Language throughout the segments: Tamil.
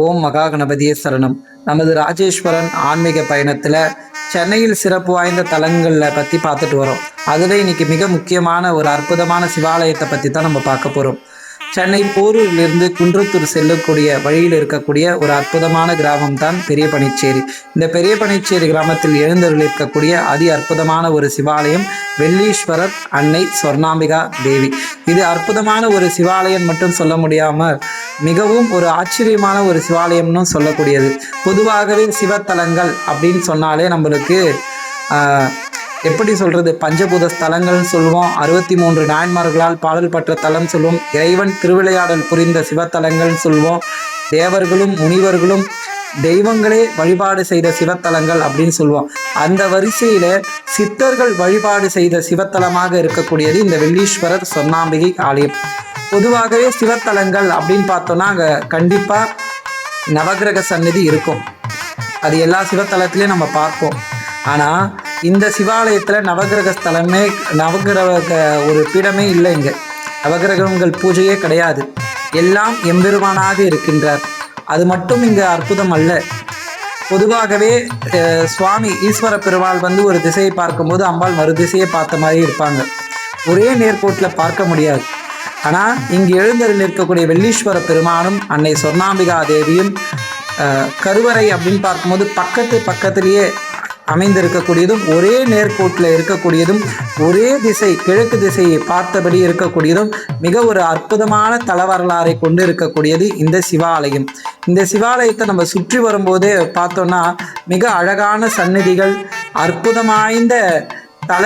ஓம் மகா கணபதியே சரணம். நமது ராஜேஸ்வரன் ஆன்மீக பயணத்தில் சென்னையில் சிறப்பு வாய்ந்த தலங்களில் பற்றி பார்த்துட்டு வரோம். அதில் இன்னைக்கு மிக முக்கியமான ஒரு அற்புதமான சிவாலயத்தை பற்றி தான் நம்ம பார்க்க போகிறோம். சென்னை போரூரிலிருந்து குன்றத்தூர் செல்லக்கூடிய வழியில் இருக்கக்கூடிய ஒரு அற்புதமான கிராமம் தான் பெரிய பனிச்சேரி. இந்த பெரிய பனிச்சேரி கிராமத்தில் எழுந்தருள் இருக்கக்கூடிய அதி அற்புதமான ஒரு சிவாலயம் வெள்ளீஸ்வரர் அன்னை சொர்ணாம்பிகா தேவி. இது அற்புதமான ஒரு சிவாலயம் மட்டும் சொல்ல முடியாமல் மிகவும் ஒரு ஆச்சரியமான ஒரு சிவாலயம்னு சொல்லக்கூடியது. பொதுவாகவே சிவத்தலங்கள் அப்படின்னு சொன்னாலே நம்மளுக்கு எப்படி சொல்றது, பஞ்சபூத ஸ்தலங்கள்னு சொல்லுவோம், 63 நாயன்மார்களால் பாடல் பெற்ற தலம் சொல்லுவோம், இறைவன் திருவிளையாடல் புரிந்த சிவத்தலங்கள்னு சொல்லுவோம், தேவர்களும் முனிவர்களும் தெய்வங்களே வழிபாடு செய்த சிவத்தலங்கள் அப்படின்னு சொல்லுவோம். அந்த வரிசையில சித்தர்கள் வழிபாடு செய்த சிவத்தலமாக இருக்கக்கூடியது இந்த வெள்ளீஸ்வரர் சொர்ணாம்பிகை ஆலயம். பொதுவாகவே சிவத்தலங்கள் அப்படின்னு பார்த்தோம்னா அங்கே கண்டிப்பா நவகிரக சந்நிதி இருக்கும். அது எல்லா சிவத்தலத்திலையும் நம்ம பார்ப்போம். ஆனால் இந்த சிவாலயத்தில் நவகிரக ஸ்தலமே நவகிரக ஒரு பீடமே இல்லை. இங்கே நவகிரகங்கள் பூஜையே கிடையாது. எல்லாம் எம்பெருமானாக இருக்கின்றார். அது மட்டும் இங்கே அற்புதம் அல்ல. பொதுவாகவே சுவாமி ஈஸ்வர பெருமாள் ஒரு திசையை பார்க்கும்போது அம்பாள் மறு திசையை பார்த்த மாதிரி இருப்பாங்க. ஒரே நேர்கோட்டில் பார்க்க முடியாது. ஆனால் இங்கு எழுந்தருள் இருக்கக்கூடிய வெள்ளீஸ்வர பெருமானும் அன்னை சொர்ணாம்பிகா தேவியும் கருவறை அப்படின்னு பார்க்கும்போது பக்கத்திலேயே அமைந்திருக்கக்கூடியதும், ஒரே நேர்கோட்டில் இருக்கக்கூடியதும், ஒரே திசை கிழக்கு திசையை பார்த்தபடி இருக்கக்கூடியதும், மிக ஒரு அற்புதமான தல வரலாறை கொண்டு இருக்கக்கூடியது இந்த சிவாலயம். இந்த சிவாலயத்தை நம்ம சுற்றி வரும்போதே பார்த்தோம்னா மிக அழகான சந்நிதிகள், அற்புதமாய்ந்த தல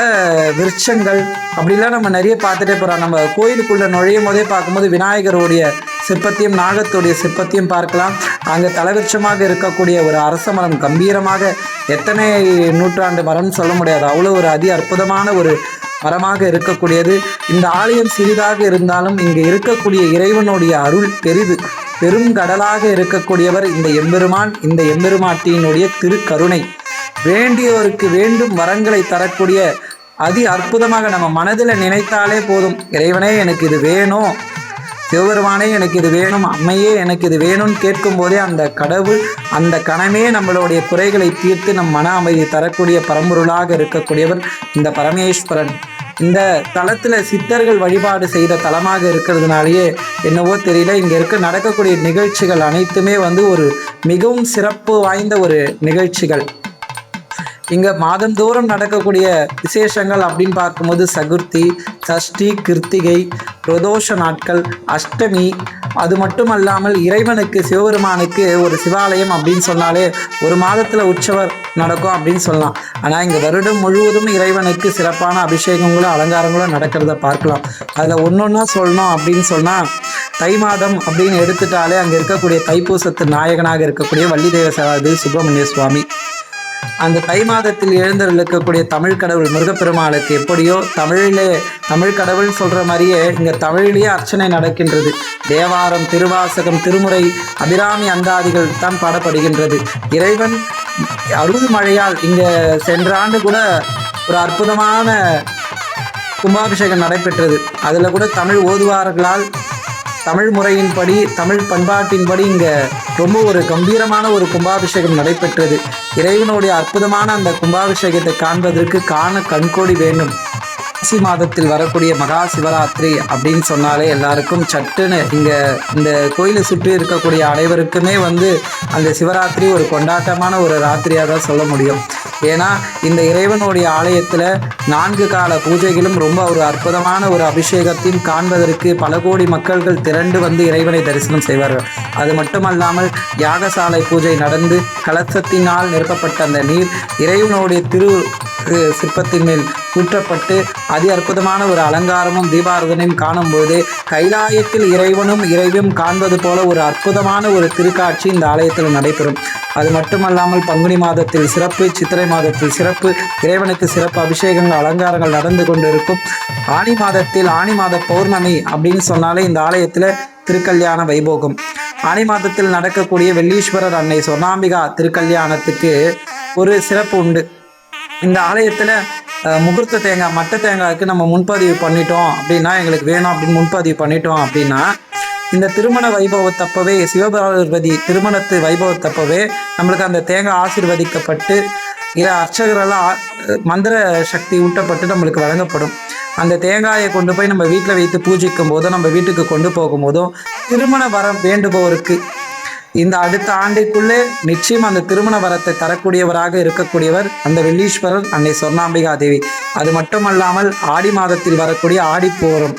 விருட்சங்கள் அப்படிலாம் நம்ம நிறைய பார்த்துட்டே போகிறோம். நம்ம கோயிலுக்குள்ளே நுழையும் போதே பார்க்கும்போது விநாயகருடைய சிற்பத்தையும் நாகத்துடைய சிற்பத்தையும் பார்க்கலாம். அங்கே தலவிருட்சமாக இருக்கக்கூடிய ஒரு அரச மரம், கம்பீரமாக எத்தனை நூற்றாண்டு மரம்னு சொல்ல முடியாது, அவ்வளோ ஒரு அதி அற்புதமான ஒரு மரமாக இருக்கக்கூடியது. இந்த ஆலயம் சிறிதாக இருந்தாலும் இங்கே இருக்கக்கூடிய இறைவனுடைய அருள் பெரும் கடலாக இருக்கக்கூடியவர் இந்த எம்பெருமான், இந்த எம்பெருமாட்டியினுடைய திருக்கருணை. வேண்டியவருக்கு வேண்டும் வரங்களை தரக்கூடிய அதி அற்புதமாக நம்ம மனதில் நினைத்தாலே போதும், இறைவனே எனக்கு இது வேணும், சிவபெருமானே எனக்கு இது வேணும், அம்மையே எனக்கு இது வேணும்னு கேட்கும் போதே அந்த கடவுள் அந்த கணமே நம்மளுடைய குறைகளை தீர்த்து நம் மன அமைதி தரக்கூடிய பரம்பொருளாக இருக்கக்கூடியவர் இந்த பரமேஸ்வரன். இந்த தலத்தில் சித்தர்கள் வழிபாடு செய்த தலமாக இருக்கிறதுனாலேயே என்னவோ தெரியல, இங்கே நடக்கக்கூடிய நிகழ்ச்சிகள் அனைத்துமே ஒரு மிகவும் சிறப்பு வாய்ந்த ஒரு நிகழ்ச்சிகள். இங்கே மாதந்தோறும் நடக்கக்கூடிய விசேஷங்கள் அப்படின்னு பார்க்கும்போது சதுர்த்தி, சஷ்டி, கிருத்திகை, பிரதோஷ நாட்கள், அஷ்டமி, அது மட்டும் அல்லாமல் இறைவனுக்கு சிவபெருமானுக்கு ஒரு சிவாலயம் அப்படின்னு சொன்னாலே ஒரு மாதத்தில் உற்சவர் நடக்கும் அப்படின்னு சொல்லலாம். ஆனால் இங்கே வருடம் முழுவதும் இறைவனுக்கு சிறப்பான அபிஷேகங்களும் அலங்காரங்களும் நடக்கிறத பார்க்கலாம். அதில் ஒன்றொன்னா சொல்லணும் அப்படின்னு சொன்னால் தை மாதம் அப்படின்னு எடுத்துட்டாலே அங்கே இருக்கக்கூடிய தைப்பூசத்து நாயகனாக இருக்கக்கூடிய வள்ளி தெய்வ சகாதி சுப்பிரமணிய சுவாமி. அந்த தை மாதத்தில் எழுந்தருள் இருக்கக்கூடிய தமிழ் கடவுள் முருகப்பெருமாளுக்கு எப்படியோ தமிழ் கடவுள் சொல்கிற மாதிரியே இங்கே தமிழிலேயே அர்ச்சனை நடக்கின்றது. தேவாரம், திருவாசகம், திருமுறை, அபிராமி அந்தாதிகள் தான் பாடப்படுகின்றது. இறைவன் அருள் மழையால் இங்கே சென்ற ஆண்டு கூட ஒரு அற்புதமான கும்பாபிஷேகம் நடைபெற்றது. அதில் கூட தமிழ் ஓதுவார்களால் தமிழ் முறையின்படி, தமிழ் பண்பாட்டின்படி இங்கே ரொம்ப ஒரு கம்பீரமான ஒரு கும்பாபிஷேகம் நடைபெற்றது. இறைவனுடைய அற்புதமான அந்த கும்பாபிஷேகத்தை காண்பதற்கு கண்கோடி வேண்டும். மாசி மாதத்தில் வரக்கூடிய மகா சிவராத்திரி அப்படின்னு சொன்னாலே எல்லாருக்கும் சட்டுன்னு இங்கே இந்த கோயிலை சுற்றி இருக்கக்கூடிய அனைவருக்குமே அந்த சிவராத்திரி ஒரு கொண்டாட்டமான ஒரு ராத்திரியாக தான் சொல்ல முடியும். ஏன்னா இந்த இறைவனுடைய ஆலயத்தில் 4 கால பூஜைகளும் ரொம்ப ஒரு அற்புதமான ஒரு அபிஷேகத்தையும் காண்பதற்கு பல கோடி மக்கள்கள் திரண்டு இறைவனை தரிசனம் செய்வார்கள். அது மட்டுமல்லாமல் யாகசாலை பூஜை நடந்து கலசத்தினால் நிரப்பப்பட்ட அந்த நீர் இறைவனுடைய சிற்பத்தின் மேல் ஊற்றப்பட்டு அதி அற்புதமான ஒரு அலங்காரமும் தீபாரதனையும் காணும்போது கைலாயத்தில் இறைவனும் காண்பது போல ஒரு அற்புதமான ஒரு திருக்காட்சி இந்த ஆலயத்தில் நடைபெறும். அது மட்டுமல்லாமல் பங்குனி மாதத்தில் சிறப்பு, சித்திரை மாதத்தில் சிறப்பு, இறைவனுக்கு சிறப்பு அபிஷேகங்கள் அலங்காரங்கள் நடந்து கொண்டிருக்கும். ஆனி மாதத்தில் ஆனி மாத பௌர்ணமி அப்படின்னு சொன்னாலே இந்த ஆலயத்தில் திருக்கல்யாண வைபோகம். ஆனி மாதத்தில் நடக்கக்கூடிய வெள்ளீஸ்வரர் அன்னை சொர்ணாம்பிகா திருக்கல்யாணத்துக்கு ஒரு சிறப்பு உண்டு. இந்த ஆலயத்தில் முகூர்த்த தேங்காய், மட்டை தேங்காய்க்கு நம்ம முன்பதிவு பண்ணிட்டோம் அப்படின்னா, எங்களுக்கு வேணும் அப்படின்னு முன்பதிவு பண்ணிட்டோம் அப்படின்னா இந்த திருமண வைபவத்தப்பவே சிவபார்வதி திருமணத்து வைபவத்தப்பவே நம்மளுக்கு அந்த தேங்காய் ஆசீர்வதிக்கப்பட்டு அர்ச்சகரெல்லாம் மந்திர சக்தி ஊட்டப்பட்டு நம்மளுக்கு வழங்கப்படும். அந்த தேங்காயை கொண்டு போய் நம்ம வீட்டில் வைத்து பூஜிக்கும் போதும் நம்ம வீட்டுக்கு கொண்டு போகும்போதும் திருமண வரம் வேண்டுபவருக்கு இந்த அடுத்த ஆண்டுக்குள்ளே நிச்சயம் அந்த திருமண வரத்தை தரக்கூடியவராக இருக்கக்கூடியவர் அந்த வெள்ளீஸ்வரர் அன்னை சொர்ணாம்பிகா தேவி. அது மட்டுமல்லாமல் ஆடி மாதத்தில் வரக்கூடிய ஆடிப்பூரம்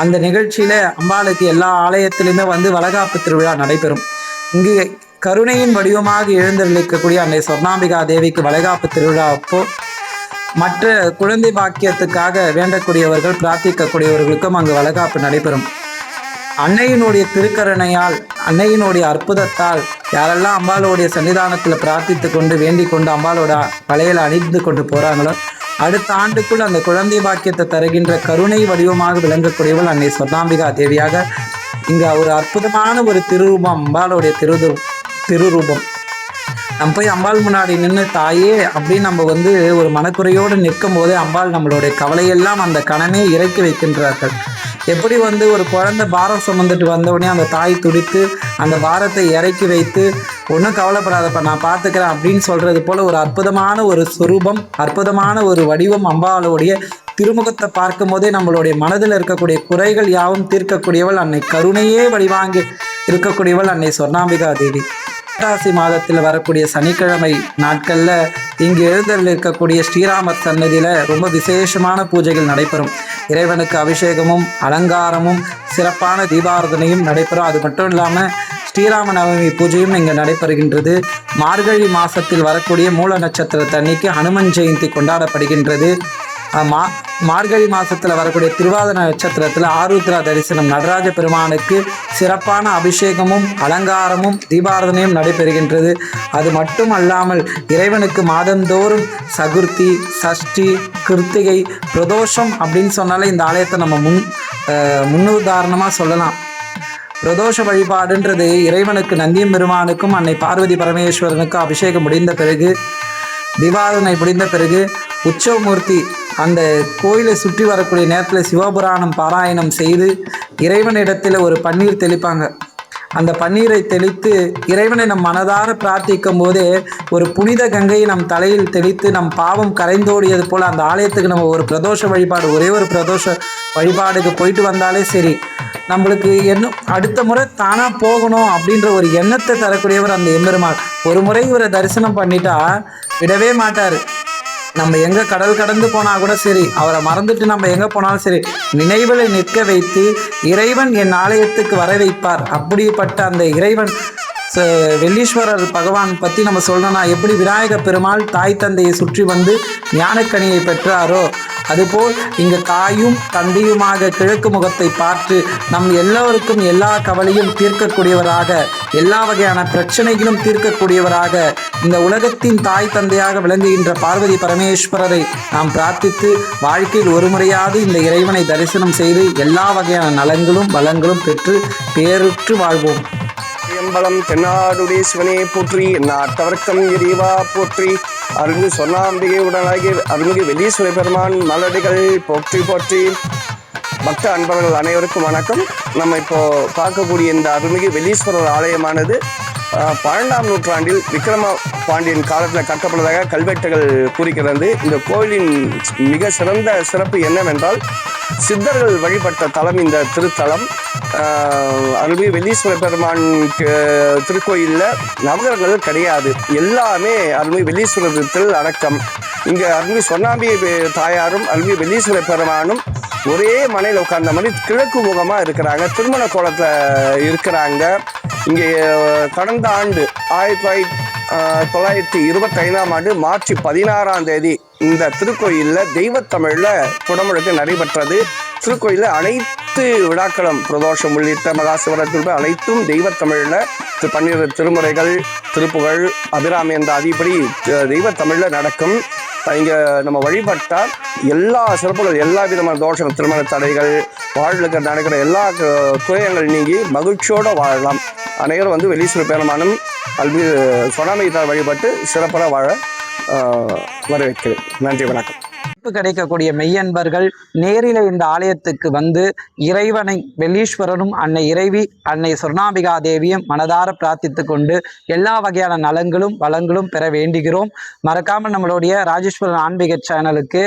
அந்த நிகழ்ச்சியில அம்பாளுக்கு எல்லா ஆலயத்திலுமே வளகாப்பு திருவிழா நடைபெறும். இங்கு கருணையின் வடிவமாக எழுந்தருளிக்கக்கூடிய அன்னை சொர்ணாம்பிகா தேவிக்கு வளைகாப்பு திருவிழா அப்போ மற்ற குழந்தை பாக்கியத்துக்காக வேண்டக்கூடியவர்கள் பிரார்த்திக்கக்கூடியவர்களுக்கும் அங்கு வளைகாப்பு நடைபெறும். அன்னையினுடைய திருக்கருணையால் அன்னையினுடைய அற்புதத்தால் யாரெல்லாம் அம்பாளுடைய சன்னிதானத்தில் பிரார்த்தித்து கொண்டு வேண்டிக் கொண்டு அம்பாளோட வளையலை அணிந்து கொண்டு போகிறாங்களோ அடுத்த ஆண்டுக்குள் அந்த குழந்தை பாக்கியத்தை தருகின்ற கருணை வடிவமாக விளங்கக்கூடியவள் அன்னை சொர்ணாம்பிகா தேவியாக இங்கே ஒரு அற்புதமான ஒரு திருரூபம் அம்பாளுடைய திருரூபம். நம்ம போய் அம்பாள் முன்னாடி நின்று தாயே அப்படின்னு நம்ம ஒரு மனக்குறையோடு நிற்கும் போதே அம்பாள் நம்மளுடைய கவலையெல்லாம் அந்த கணமே இறக்கி வைக்கின்றார்கள். எப்படி ஒரு குழந்தை பாரம் சுமந்துட்டு வந்தவுடனே அந்த தாய் துடித்து அந்த பாரத்தை இறக்கி வைத்து ஒன்றும் கவலைப்படாதப்ப நான் பார்த்துக்கிறேன் அப்படின்னு சொல்றது போல ஒரு அற்புதமான ஒரு சுரூபம், அற்புதமான ஒரு வடிவம் அம்பாளுடைய திருமுகத்தை பார்க்கும் போதே நம்மளுடைய மனதில் இருக்கக்கூடிய குறைகள் யாவும் தீர்க்கக்கூடியவள் அன்னை கருணையே வடிவாங்கி இருக்கக்கூடியவள் அன்னை சொர்ணாம்பிகா தேவி. புரட்டாசி மாதத்தில் வரக்கூடிய சனிக்கிழமை நாட்களில் இங்கு எழுந்தருள் இருக்கக்கூடிய ஸ்ரீராமர் சன்னதியில் ரொம்ப விசேஷமான பூஜைகள் நடைபெறும். இறைவனுக்கு அபிஷேகமும் அலங்காரமும் சிறப்பான தீபாராதனையும் நடைபெறும். அது மட்டும் இல்லாமல் ஸ்ரீராம நவமி பூஜையும் இங்கே நடைபெறுகின்றது. மார்கழி மாதத்தில் வரக்கூடிய மூல நட்சத்திரத்தன்னைக்கு ஹனுமன் ஜெயந்தி கொண்டாடப்படுகின்றது. மார்கழி மாதத்தில் வரக்கூடிய திருவாதிரை நட்சத்திரத்தில் ஆருத்ரா தரிசனம் நடராஜ பெருமானுக்கு சிறப்பான அபிஷேகமும் அலங்காரமும் தீபாராதனையும் நடைபெறுகின்றது. அது மட்டும் அல்லாமல் இறைவனுக்கு மாதந்தோறும் சதுர்த்தி, சஷ்டி, கிருத்திகை, பிரதோஷம் அப்படின்னு சொன்னாலே இந்த ஆலயத்தை நம்ம முன்னுதாரணமாக சொல்லலாம். பிரதோஷ வழிபாடுன்றது இறைவனுக்கு நந்தியம் பெருமானுக்கும் அன்னை பார்வதி பரமேஸ்வரனுக்கும் அபிஷேகம் முடிந்த பிறகு தீபாராதனை முடிந்த பிறகு உற்சவமூர்த்தி அந்த கோயிலை சுற்றி வரக்கூடிய நேரத்தில் சிவபுராணம் பாராயணம் செய்து இறைவனிடத்தில் ஒரு பன்னீர் தெளிப்பாங்க. அந்த பன்னீரை தெளித்து இறைவனை நம் மனதார பிரார்த்திக்கும் போதே ஒரு புனித கங்கையை நம் தலையில் தெளித்து நம் பாவம் கரைந்தோடியது போல் அந்த ஆலயத்துக்கு நம்ம ஒரு பிரதோஷ வழிபாடு ஒரே ஒரு பிரதோஷ வழிபாடுக்கு போயிட்டு வந்தாலே சரி, நம்மளுக்கு என்ன அடுத்த முறை தானாக போகணும் அப்படின்ற ஒரு எண்ணத்தை தரக்கூடியவர் அந்த எம்பெருமாள். ஒரு முறை இவரை தரிசனம் பண்ணிட்டா விடவே மாட்டார். நம்ம எங்கே கடல் கடந்து போனால் கூட சரி, அவரை மறந்துட்டு நம்ம எங்கே போனாலும் சரி, நினைவில் நிற்க வைத்து இறைவன் என் ஆலயத்துக்கு வர வைப்பார். அப்படிப்பட்ட அந்த இறைவன் வெள்ளீஸ்வரர் பகவான் பற்றி நம்ம சொல்லணும்னா எப்படி விநாயக பெருமாள் தாய் தந்தையை சுற்றி ஞானக்கனியை பெற்றாரோ அதுபோல் இங்கு தாயும் தந்தையுமாக கிழக்கு முகத்தை பார்த்து நம் எல்லோருக்கும் எல்லா கவலையும் தீர்க்கக்கூடியவராக, எல்லா வகையான பிரச்சனைகளும் தீர்க்கக்கூடியவராக இந்த உலகத்தின் தாய் தந்தையாக விளங்குகின்ற பார்வதி பரமேஸ்வரரை நாம் பிரார்த்தித்து வாழ்க்கையில் ஒரு முறையாவது இந்த இறைவனை தரிசனம் செய்து எல்லா வகையான நலங்களும் வளங்களும் பெற்று பேருற்று வாழ்வோம். அம்பலம் தென்னாடுடைய சிவனே போற்றி, நாட்டவர்க்கம் இறைவா போற்றி, அருள்மிகு சொர்ணாம்பிகை உடனாகி அருள்மிகு வெள்ளீஸ்வர பெருமான் மலடிகள் போற்றி போற்றி. பக்த அன்பர்கள் அனைவருக்கும் வணக்கம். நம்ம இப்போ பார்க்கக்கூடிய இந்த அருள்மிகு வெள்ளீஸ்வரர் ஆலயமானது 12ஆம் நூற்றாண்டில் விக்ரம பாண்டியன் காலத்தில் கட்டப்பட்டதாக கல்வெட்டுகள் குறிக்கிறது. இந்த கோயிலின் மிக சிறந்த சிறப்பு என்னவென்றால் சித்தர்கள் வழிபட்ட தலம் இந்த திருத்தலம். அருள்மிகு வெள்ளீஸ்வர பெருமான் திருக்கோயிலில் நவகிரகங்கள் கிடையாது, எல்லாமே அருள்மிகு வெள்ளீஸ்வரத்தில் அடக்கம். இங்கே அருள்மிகு சொர்ணாம்பிகை தாயாரும் அருள்மிகு வெள்ளீஸ்வர பெருமானும் ஒரே மனையில் உட்கார்ந்த மாதிரி கிழக்கு முகமாக இருக்கிறாங்க, திருமண கோலத்தில் இருக்கிறாங்க. இங்கே கடந்த ஆண்டு 1925ஆம் ஆண்டு மார்ச் 16ஆம் தேதி இந்த திருக்கோயிலில் தெய்வத்தமிழில் குடமுழுக்கு நடைபெற்றது. திருக்கோயிலில் அனைத்து விழாக்களும் பிரதோஷம் உள்ளிட்ட மகாசிவராத்திரி அனைத்தும் தெய்வத்தமிழில் 12 திருமுறைகள், திருப்புகழ், அபிராமி என்ற அதிபடி தெய்வத்தமிழில் நடக்கும். இங்கே நம்ம வழிபட்டால் எல்லா சிறப்புகள், எல்லா விதமான தோஷங்கள், திருமண தடைகள், வாழ்வுக்கு நடக்கிற எல்லா துயரங்கள் நீங்கி மகிழ்ச்சியோடு வாழலாம். அனைவரும் வெள்ளீஸ்வர பெருமானும் சொர்ணாம்பிகை வழிபட்டு சிறப்பாக வாழ வரவேற்கிறேன். நன்றி, வணக்கம். கிடைக்கக்கூடிய மெய்யன்பர்கள் நேரில் இந்த ஆலயத்துக்கு வந்து இறைவனை வெள்ளீஸ்வரனும் அன்னை இறைவி அன்னை சொர்ணாம்பிகா தேவியும் மனதார பிரார்த்தித்து கொண்டு எல்லா வகையான நலங்களும் வளங்களும் பெற வேண்டுகிறோம். மறக்காமல் நம்மளுடைய ராஜேஸ்வரன் ஆன்மீக சேனலுக்கு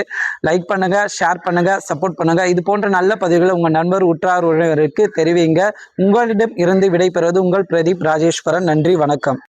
லைக் பண்ணுங்க, ஷேர் பண்ணுங்க, சப்போர்ட் பண்ணுங்க. இது போன்ற நல்ல பதிவுகளை உங்கள் நண்பர் உற்றார் உறவினருக்கு தெரிவிங்க. உங்களிடம் இருந்து விடைபெறுவது உங்கள் பிரதீப் ராஜேஸ்வரன். நன்றி, வணக்கம்.